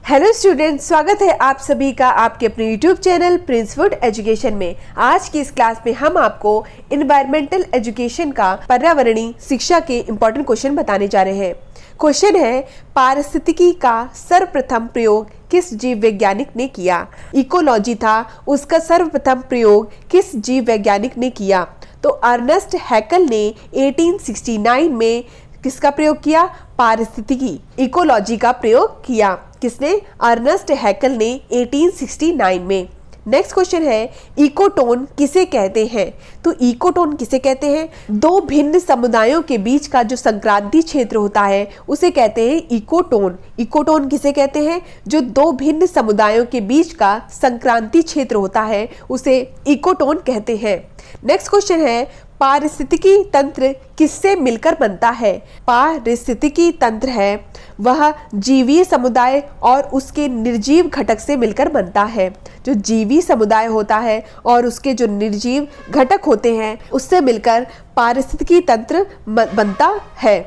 Hello student, स्वागत है आप सभी का आपके अपने YouTube channel Prince would education में। आज की इस क्लास में हम आपको इन्वायरमेंटल एजुकेशन का पर्यावरणीय शिक्षा के इम्पोर्टेंट क्वेश्चन बताने जा रहे हैं। क्वेश्चन है, पारिस्थितिकी का सर्वप्रथम प्रयोग किस जीव वैज्ञानिक ने किया? इकोलॉजी था, उसका सर्वप्रथम प्रयोग किस जीव वैज्ञानिक ने किया? तो अर्नेस्ट हैकल ने 1869 में किसका प्रयोग किया? पारिस्थितिकी, इकोलॉजी का प्रयोग किया। किसने? अर्नेस्ट हैकल ने 1869 में। नेक्स्ट क्वेश्चन है, इकोटोन किसे कहते हैं? तो इकोटोन किसे कहते हैं? दो भिन्न समुदायों के बीच का जो संक्रांति क्षेत्र होता है उसे कहते हैं इकोटोन। इकोटोन किसे कहते हैं? जो दो भिन्न समुदायों के बीच का संक्रांति क्षेत्र होता है उसे इकोटोन कहते हैं। नेक्स्ट क्वेश्चन है, पारिस्थितिकी तंत्र किससे मिलकर बनता है? पारिस्थितिकी तंत्र है वह जीवीय समुदाय और उसके निर्जीव घटक से मिलकर बनता है। जो जीवी समुदाय होता है और उसके जो निर्जीव घटक होते हैं उससे मिलकर पारिस्थितिकी तंत्र बनता है।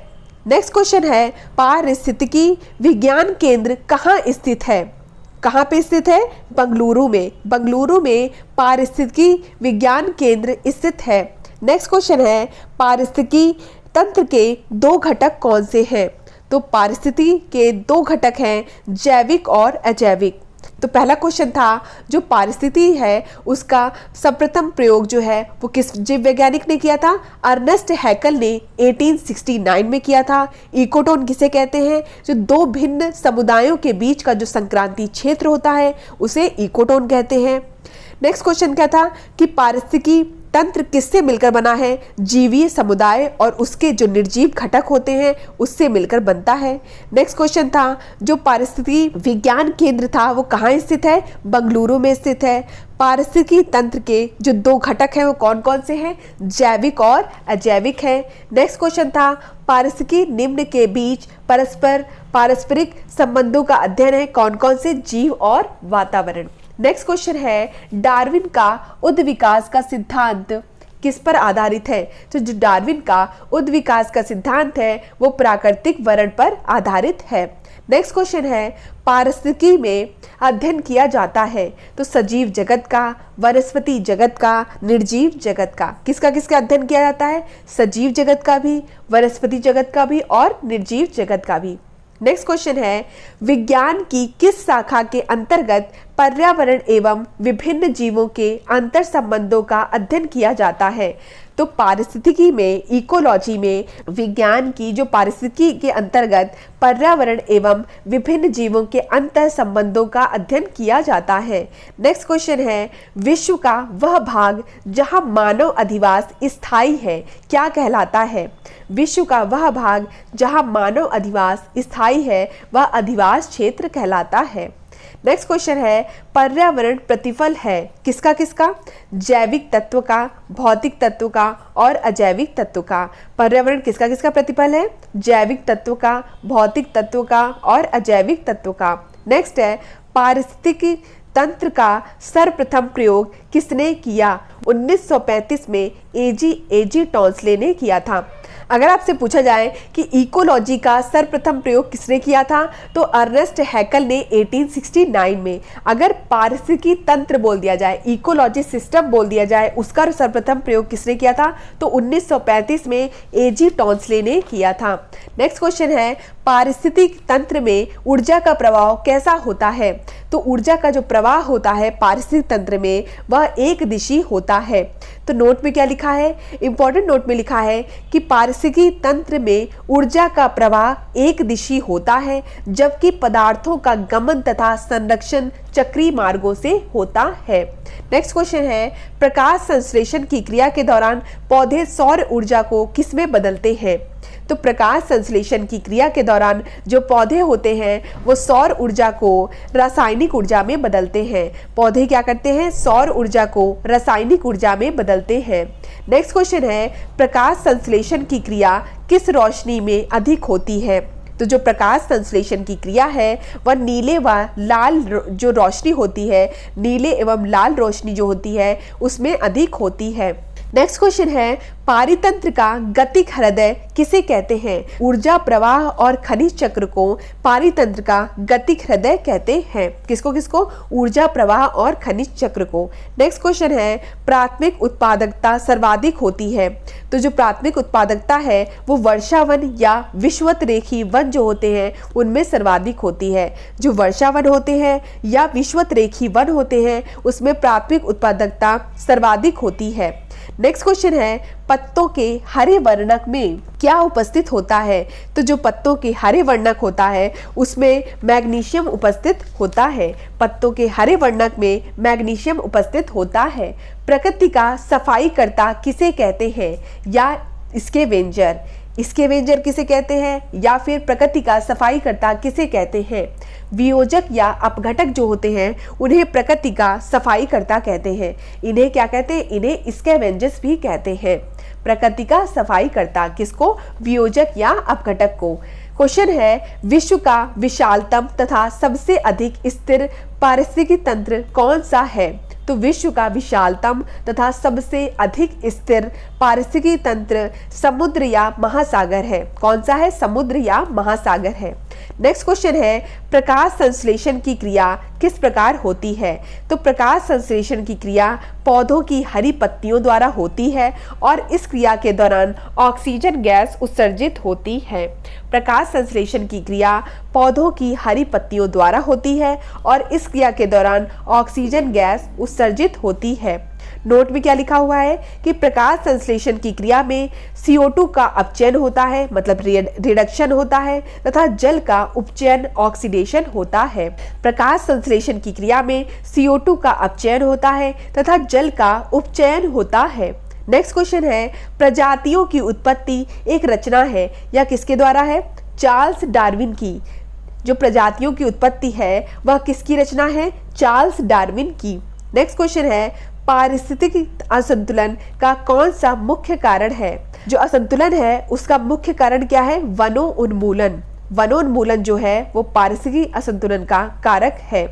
नेक्स्ट क्वेश्चन है, पारिस्थितिकी विज्ञान केंद्र कहाँ स्थित है? कहाँ पे स्थित है? बंगलुरु में। बंगलुरु में पारिस्थितिकी विज्ञान केंद्र स्थित है। नेक्स्ट क्वेश्चन है, पारिस्थितिकी तंत्र के दो घटक कौन से हैं? तो पारिस्थितिकी के दो घटक हैं, जैविक और अजैविक। तो पहला क्वेश्चन था, जो पारिस्थितिकी है उसका सर्वप्रथम प्रयोग जो है वो किस जीव वैज्ञानिक ने किया था? अर्नेस्ट हैकल ने 1869 में किया था। इकोटोन किसे कहते हैं? जो दो भिन्न समुदायों के बीच का जो संक्रांति क्षेत्र होता है उसे इकोटोन कहते हैं। नेक्स्ट क्वेश्चन क्या था कि पारिस्थितिकी तंत्र किससे मिलकर बना है? जीवीय समुदाय और उसके जो निर्जीव घटक होते हैं उससे मिलकर बनता है। नेक्स्ट क्वेश्चन था, जो पारिस्थितिकी विज्ञान केंद्र था वो कहाँ स्थित है? बंगलुरु में स्थित है। पारिस्थितिकी तंत्र के जो दो घटक हैं वो कौन कौन से हैं? जैविक और अजैविक है। नेक्स्ट क्वेश्चन था, पारिस्थितिकी निम्न के बीच पारस्परिक संबंधों का अध्ययन है, कौन कौन से? जीव और वातावरण। नेक्स्ट क्वेश्चन है, डार्विन का उद्विकास का सिद्धांत किस पर आधारित है? तो जो डार्विन का उद्विकास का सिद्धांत है वो प्राकृतिक वर्ण पर आधारित है। नेक्स्ट क्वेश्चन है, पारिस्थितिकी में अध्ययन किया जाता है तो सजीव जगत का, वनस्पति जगत का, निर्जीव जगत का। किसका किसका अध्ययन किया जाता है? सजीव जगत का भी, वनस्पति जगत का भी और निर्जीव जगत का भी। नेक्स्ट क्वेश्चन है, विज्ञान की किस शाखा के अंतर्गत पर्यावरण एवं विभिन्न जीवों के अंतर संबंधों का अध्ययन किया जाता है? तो पारिस्थितिकी में, इकोलॉजी में विज्ञान की जो पारिस्थितिकी के अंतर्गत पर्यावरण एवं विभिन्न जीवों के अंतर संबंधों का अध्ययन किया जाता है। नेक्स्ट क्वेश्चन है, विश्व का वह भाग जहां मानव अधिवास स्थायी है क्या कहलाता है? विश्व का वह भाग जहां मानव अधिवास स्थायी है वह अधिवास क्षेत्र कहलाता है। नेक्स्ट क्वेश्चन है, पर्यावरण प्रतिफल है किसका किसका? जैविक तत्व का, भौतिक तत्व का और अजैविक तत्व का। पर्यावरण किसका किसका प्रतिफल है? जैविक तत्व का, भौतिक तत्व का और अजैविक तत्व का। नेक्स्ट है, पारिस्थितिकी तंत्र का सर्वप्रथम प्रयोग किसने किया? 1935 में एजी टॉन्सले ने किया था। अगर आपसे पूछा जाए कि इकोलॉजी का सर्वप्रथम प्रयोग किसने किया था तो अर्नेस्ट हैकल ने 1869 में। अगर पारिस्थितिकी तंत्र बोल दिया जाए, इकोलॉजी सिस्टम बोल दिया जाए, उसका सर्वप्रथम प्रयोग किसने किया था तो 1935 में एजी टॉन्सले ने किया था। नेक्स्ट क्वेश्चन है, पारिस्थितिक तंत्र में ऊर्जा का प्रवाह कैसा होता है? तो ऊर्जा का जो प्रवाह होता है पारिस्थितिक तंत्र में वह एक दिशी होता है। तो नोट में क्या लिखा है? इंपॉर्टेंट नोट में लिखा है कि पारिस्थितिकी तंत्र में ऊर्जा का प्रवाह एक दिशी होता है जबकि पदार्थों का गमन तथा संरक्षण चक्रीय मार्गों से होता है। नेक्स्ट क्वेश्चन है, प्रकाश संश्लेषण की क्रिया के दौरान पौधे सौर ऊर्जा को किसमें बदलते हैं? तो प्रकाश संश्लेषण की क्रिया के दौरान जो पौधे होते हैं वो सौर ऊर्जा को रासायनिक ऊर्जा में बदलते हैं। पौधे क्या करते हैं? सौर ऊर्जा को रासायनिक ऊर्जा में बदलते हैं। नेक्स्ट क्वेश्चन है, प्रकाश संश्लेषण की क्रिया किस रोशनी में अधिक होती है? तो जो प्रकाश संश्लेषण की क्रिया है वह नीले व लाल जो रोशनी होती है, नीले एवं लाल रोशनी जो होती है उसमें अधिक होती है। नेक्स्ट क्वेश्चन है, पारितंत्र का गतिक हृदय किसे कहते हैं? ऊर्जा प्रवाह और खनिज चक्र को पारितंत्र का गतिक हृदय कहते हैं। किसको किसको? ऊर्जा प्रवाह और खनिज चक्र को। नेक्स्ट क्वेश्चन है, प्राथमिक उत्पादकता सर्वाधिक होती है। तो जो प्राथमिक उत्पादकता है वो वर्षावन या विषुवत रेखी वन जो होते हैं उनमें सर्वाधिक होती है। जो वर्षावन होते हैं या विषुवत रेखी वन होते हैं उसमें प्राथमिक उत्पादकता सर्वाधिक होती है। नेक्स्ट क्वेश्चन है, पत्तों के हरे वर्णक में क्या उपस्थित होता है? तो जो पत्तों के हरे वर्णक होता है उसमें मैग्नीशियम उपस्थित होता है। पत्तों के हरे वर्णक में मैग्नीशियम उपस्थित होता है। प्रकृति का सफाईकर्ता किसे कहते हैं? या इसके वेंजर, इसके वेंजर किसे कहते हैं? या फिर प्रकृति का सफाईकर्ता किसे कहते हैं? वियोजक या अपघटक जो होते हैं उन्हें प्रकृति का सफाईकर्ता कहते हैं। इन्हें क्या कहते हैं? इन्हें स्कैवेंजर्स भी कहते हैं। प्रकृति का सफाईकर्ता किसको? वियोजक या अपघटक को। क्वेश्चन है, विश्व का विशालतम तथा सबसे अधिक स्थिर पारिस्थितिकी तंत्र कौन सा है? तो विश्व का विशालतम तथा सबसे अधिक स्थिर पारिस्थितिकी तंत्र समुद्र या महासागर है। कौन सा है? समुद्र या महासागर है। नेक्स्ट क्वेश्चन है, प्रकाश संश्लेषण की क्रिया किस प्रकार होती है? तो प्रकाश संश्लेषण की क्रिया पौधों की हरी पत्तियों द्वारा होती है और इस क्रिया के दौरान ऑक्सीजन गैस उत्सर्जित होती है। प्रकाश संश्लेषण की क्रिया पौधों की हरी पत्तियों द्वारा होती है और इस क्रिया के दौरान ऑक्सीजन गैस उत्सर्जित होती है। नोट में क्या लिखा हुआ है कि प्रकाश संश्लेषण की क्रिया में CO2 का अपचयन होता है, मतलब रिडक्शन होता है, तथा जल का उपचयन ऑक्सीडेशन होता है। प्रकाश संश्लेषण की क्रिया में CO2 का अपचयन होता है तथा जल का उपचयन होता है। नेक्स्ट क्वेश्चन है, प्रजातियों की उत्पत्ति एक रचना है या किसके द्वारा है? चार्ल्स डार्विन की। जो प्रजातियों की उत्पत्ति है वह किसकी रचना है? चार्ल्स डार्विन की। नेक्स्ट क्वेश्चन है, पारिस्थितिकी असंतुलन का कौन सा मुख्य कारण है? जो असंतुलन है उसका मुख्य कारण क्या है? वनोन्मूलन। वनोन्मूलन जो है वो पारिस्थितिकी असंतुलन का कारक है।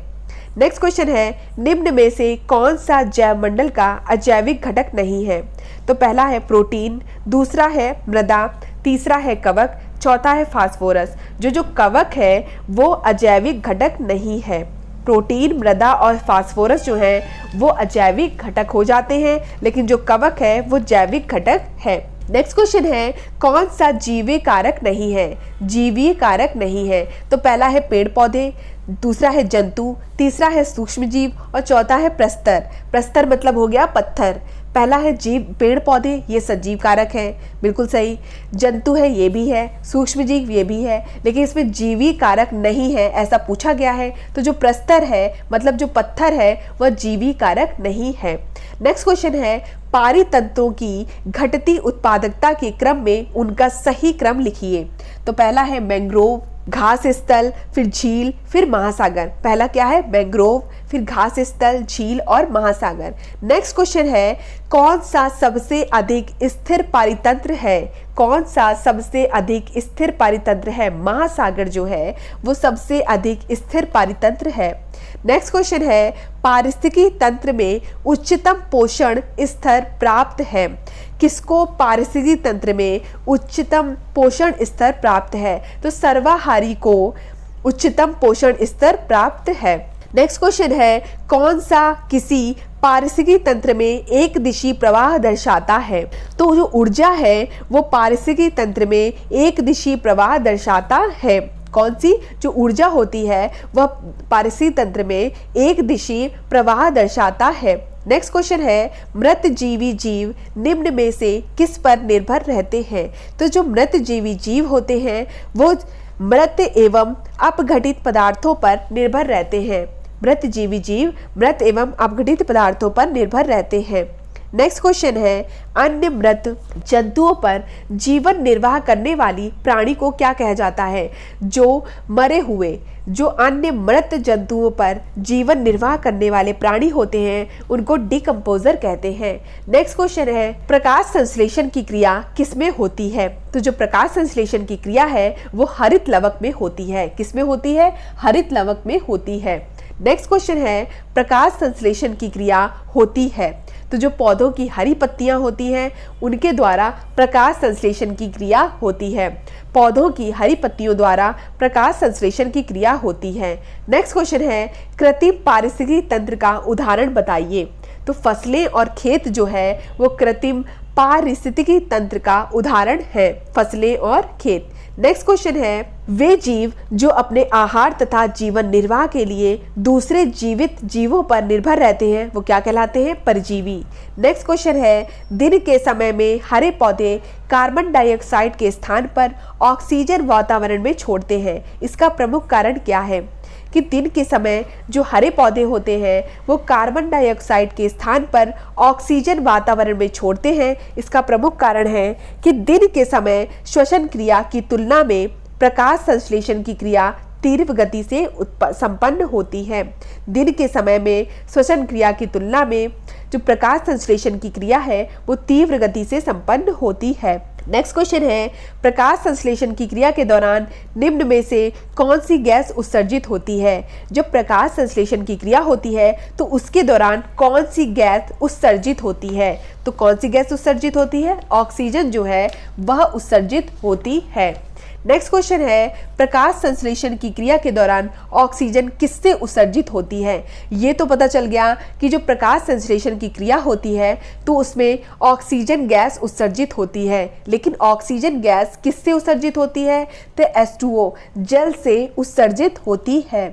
नेक्स्ट क्वेश्चन है, निम्न में से कौन सा जैवमंडल का अजैविक घटक नहीं है? तो पहला है प्रोटीन, दूसरा है मृदा, तीसरा है कवक, चौथा है फास्फोरस। जो कवक है वो अजैविक घटक नहीं है। प्रोटीन, मृदा और फास्फोरस जो है वो अजैविक घटक हो जाते हैं, लेकिन जो कवक है वो जैविक घटक है। नेक्स्ट क्वेश्चन है, कौन सा जीवीय कारक नहीं है? जीवीय कारक नहीं है तो पहला है पेड़ पौधे, दूसरा है जंतु, तीसरा है सूक्ष्म जीव और चौथा है प्रस्तर। प्रस्तर मतलब हो गया पत्थर। पहला है जीव, पेड़ पौधे, ये सजीव कारक है, बिल्कुल सही। जंतु है, ये भी है। सूक्ष्म जीव ये भी है, लेकिन इसमें जीवी कारक नहीं है ऐसा पूछा गया है। तो जो प्रस्तर है मतलब जो पत्थर है वह जीवी कारक नहीं है। नेक्स्ट क्वेश्चन है, पारितंत्रों की घटती उत्पादकता के क्रम में उनका सही क्रम लिखिए। तो पहला है मैंग्रोव, घास स्थल, फिर झील, फिर महासागर। पहला क्या है? मैंग्रोव, फिर घास स्थल, झील और महासागर। नेक्स्ट क्वेश्चन है, कौन सा सबसे अधिक स्थिर पारितंत्र है? कौन सा सबसे अधिक स्थिर पारितंत्र है? महासागर जो है वो सबसे अधिक स्थिर पारितंत्र है। नेक्स्ट क्वेश्चन है, पारिस्थितिकी तंत्र में उच्चतम पोषण स्तर प्राप्त है? किसको पारिस्थितिकी तंत्र में उच्चतम पोषण स्तर प्राप्त है? तो सर्वाहारी को उच्चतम पोषण स्तर प्राप्त है। नेक्स्ट क्वेश्चन है, कौन सा किसी पारिस्थितिकी तंत्र में एक दिशी प्रवाह दर्शाता है? तो जो ऊर्जा है वो पारिस्थितिकी तंत्र में एक दिशी प्रवाह दर्शाता है। कौन सी? जो ऊर्जा होती है वह पारिस्थितिकी तंत्र में एक दिशी प्रवाह दर्शाता है। नेक्स्ट क्वेश्चन है, मृत जीवी जीव निम्न में से किस पर निर्भर रहते हैं? तो जो मृत जीवी जीव होते हैं वो मृत एवं अपघटित पदार्थों पर निर्भर रहते हैं। मृत जीवी जीव मृत एवं अपघटित पदार्थों पर निर्भर रहते हैं। नेक्स्ट क्वेश्चन है, अन्य मृत जंतुओं पर जीवन निर्वाह करने वाली प्राणी को क्या कहा जाता है? जो मरे हुए, जो अन्य मृत जंतुओं पर जीवन निर्वाह करने वाले प्राणी होते हैं उनको डिकम्पोजर कहते हैं। नेक्स्ट क्वेश्चन है, प्रकाश संश्लेषण की क्रिया किसमें होती है? तो जो प्रकाश संश्लेषण की क्रिया है वो हरित लवक में होती है। किसमें होती है? हरित लवक में होती है। नेक्स्ट क्वेश्चन है, प्रकाश संश्लेषण की क्रिया होती है तो जो पौधों की हरी पत्तियां होती हैं उनके द्वारा प्रकाश संश्लेषण की क्रिया होती है। पौधों की हरी पत्तियों द्वारा प्रकाश संश्लेषण की क्रिया होती है। नेक्स्ट क्वेश्चन है, कृत्रिम पारिस्थितिकी तंत्र का उदाहरण बताइए। तो फसलें और खेत जो है वो कृत्रिम पारिस्थितिकी तंत्र का उदाहरण है, फसलें और खेत। नेक्स्ट क्वेश्चन है, वे जीव जो अपने आहार तथा जीवन निर्वाह के लिए दूसरे जीवित जीवों पर निर्भर रहते हैं वो क्या कहलाते हैं? परजीवी। नेक्स्ट क्वेश्चन है, दिन के समय में हरे पौधे कार्बन डाइऑक्साइड के स्थान पर ऑक्सीजन वातावरण में छोड़ते हैं, इसका प्रमुख कारण क्या है? कि दिन के समय जो हरे पौधे होते हैं वो कार्बन डाइऑक्साइड के स्थान पर ऑक्सीजन वातावरण में छोड़ते हैं। इसका प्रमुख कारण है कि दिन के समय श्वसन क्रिया की तुलना में प्रकाश संश्लेषण की क्रिया तीव्र गति से संपन्न होती है। दिन के समय में श्वसन क्रिया की तुलना में जो प्रकाश संश्लेषण की क्रिया है वो तीव्र गति से संपन्न होती है। नेक्स्ट क्वेश्चन है, प्रकाश संश्लेषण की क्रिया के दौरान निम्न में से कौन सी गैस उत्सर्जित होती है? जब प्रकाश संश्लेषण की क्रिया होती है तो उसके दौरान कौन सी गैस उत्सर्जित होती है? तो कौन सी गैस उत्सर्जित होती है? ऑक्सीजन जो है वह उत्सर्जित होती है। नेक्स्ट क्वेश्चन है, प्रकाश संश्लेषण की क्रिया के दौरान ऑक्सीजन किससे उत्सर्जित होती है? ये तो पता चल गया कि जो प्रकाश संश्लेषण की क्रिया होती है तो उसमें ऑक्सीजन गैस उत्सर्जित होती है, लेकिन ऑक्सीजन गैस किससे उत्सर्जित होती है? तो H2O जल से उत्सर्जित होती है।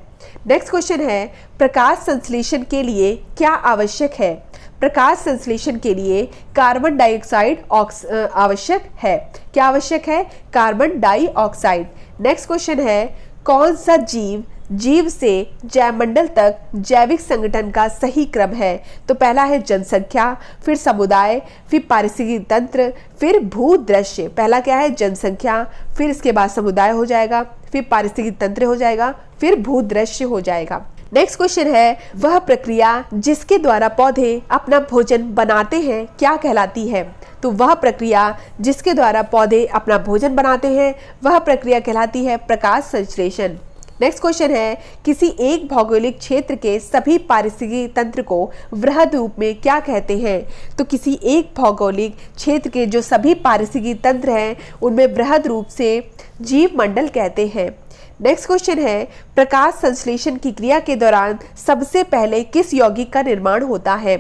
नेक्स्ट क्वेश्चन है, प्रकाश संश्लेषण के लिए क्या आवश्यक है? प्रकाश संश्लेषण के लिए कार्बन डाइऑक्साइड आवश्यक है। क्या आवश्यक है? Carbon dioxide. नेक्स्ट क्वेश्चन है, कौन सा जीव से जैवमंडल तक जैविक संगठन का सही क्रम है? तो पहला है जनसंख्या, फिर समुदाय, फिर पारिस्थितिकी तंत्र, फिर भूदृश्य। पहला क्या है? जनसंख्या, फिर इसके बाद समुदाय हो जाएगा, फिर पारिस्थितिकी तंत्र हो जाएगा, फिर भूदृश्य हो जाएगा। नेक्स्ट क्वेश्चन है, वह प्रक्रिया जिसके द्वारा पौधे अपना भोजन बनाते हैं क्या कहलाती है? तो वह प्रक्रिया जिसके द्वारा पौधे अपना भोजन बनाते हैं वह प्रक्रिया कहलाती है प्रकाश संश्लेषण। नेक्स्ट क्वेश्चन है, किसी एक भौगोलिक क्षेत्र के सभी पारिस्थितिकी तंत्र को वृहद रूप में क्या कहते हैं? तो किसी एक भौगोलिक क्षेत्र के जो सभी पारिस्थितिकी तंत्र हैं उनमें वृहद रूप से जीव मंडल कहते हैं। नेक्स्ट क्वेश्चन है, प्रकाश संश्लेषण की क्रिया के दौरान सबसे पहले किस यौगिक का निर्माण होता है?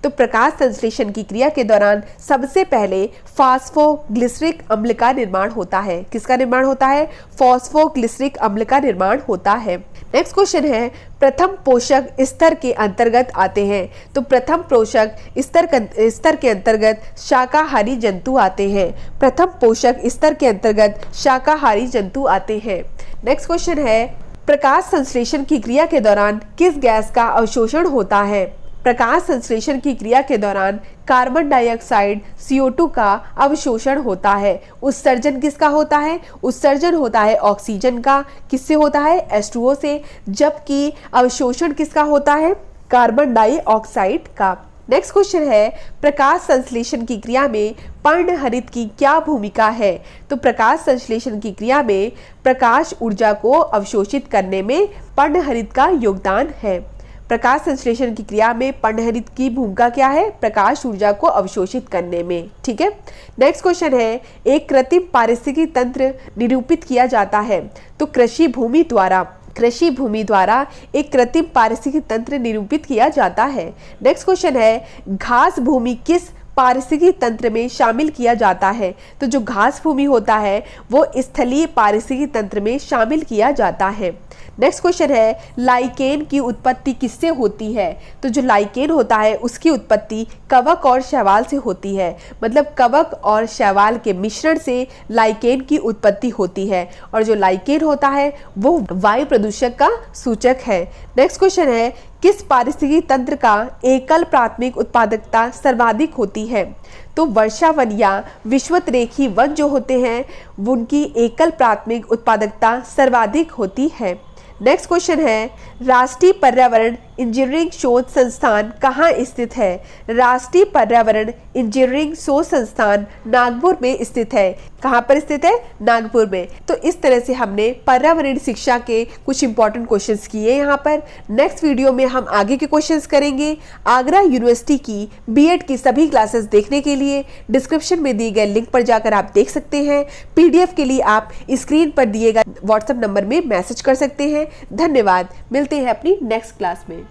तो प्रकाश संश्लेषण की क्रिया के दौरान सबसे पहले फॉस्फोग्लिसरिक अम्ल का निर्माण होता है। किसका निर्माण होता है? फॉस्फोग्लिसरिक अम्ल का निर्माण होता है। नेक्स्ट क्वेश्चन है, प्रथम पोषक स्तर के अंतर्गत आते हैं। तो प्रथम पोषक स्तर के अंतर्गत शाकाहारी जंतु आते हैं। प्रथम पोषक स्तर के अंतर्गत शाकाहारी जंतु आते हैं। नेक्स्ट क्वेश्चन है, प्रकाश संश्लेषण की क्रिया के दौरान किस गैस का अवशोषण होता है? प्रकाश संश्लेषण की क्रिया के दौरान कार्बन डाइऑक्साइड CO2 का अवशोषण होता है। उत्सर्जन किसका होता है? उत्सर्जन होता है ऑक्सीजन का। किससे होता है? H2O से। जबकि अवशोषण किसका होता है? कार्बन डाइऑक्साइड का। नेक्स्ट क्वेश्चन है, प्रकाश संश्लेषण की क्रिया में पर्णहरित की क्या भूमिका है? तो प्रकाश संश्लेषण की क्रिया में प्रकाश ऊर्जा को अवशोषित करने में पर्णहरित का योगदान है। प्रकाश संश्लेषण की क्रिया में पर्णहरित की भूमिका क्या है? प्रकाश ऊर्जा को अवशोषित करने में। ठीक है। नेक्स्ट क्वेश्चन है, एक कृत्रिम पारिस्थितिकी तंत्र निरूपित किया जाता है। तो कृषि भूमि द्वारा एक कृत्रिम पारिस्थितिकी तंत्र निरूपित किया जाता है। नेक्स्ट क्वेश्चन है, घास भूमि किस पारिस्थितिकी तंत्र में शामिल किया जाता है? तो जो घास भूमि होता है वो स्थलीय पारिस्थितिकी तंत्र में शामिल किया जाता है। नेक्स्ट क्वेश्चन है, लाइकेन की उत्पत्ति किससे होती है? तो जो लाइकेन होता है उसकी उत्पत्ति कवक और शैवाल से होती है। मतलब कवक और शैवाल के मिश्रण से लाइकेन की उत्पत्ति होती है, और जो लाइकेन होता है वो वायु प्रदूषक का सूचक है। नेक्स्ट क्वेश्चन है, किस पारिस्थितिकी तंत्र का एकल प्राथमिक उत्पादकता सर्वाधिक होती है? तो वर्षावन या विषुवतरेखी वन जो होते हैं उनकी एकल प्राथमिक उत्पादकता सर्वाधिक होती है। नेक्स्ट क्वेश्चन है, राष्ट्रीय पर्यावरण इंजीनियरिंग शोध संस्थान कहाँ स्थित है? राष्ट्रीय पर्यावरण इंजीनियरिंग शोध संस्थान नागपुर में स्थित है। कहाँ पर स्थित है? नागपुर में। तो इस तरह से हमने पर्यावरण शिक्षा के कुछ इंपॉर्टेंट क्वेश्चंस किए यहाँ पर। नेक्स्ट वीडियो में हम आगे के क्वेश्चंस करेंगे। आगरा यूनिवर्सिटी की बीएड की सभी क्लासेस देखने के लिए डिस्क्रिप्शन में दिए गए लिंक पर जाकर आप देख सकते हैं। पीडीएफ के लिए आप स्क्रीन पर दिए गए व्हाट्सएप नंबर में मैसेज कर सकते हैं। धन्यवाद। मिलते हैं अपनी नेक्स्ट क्लास में।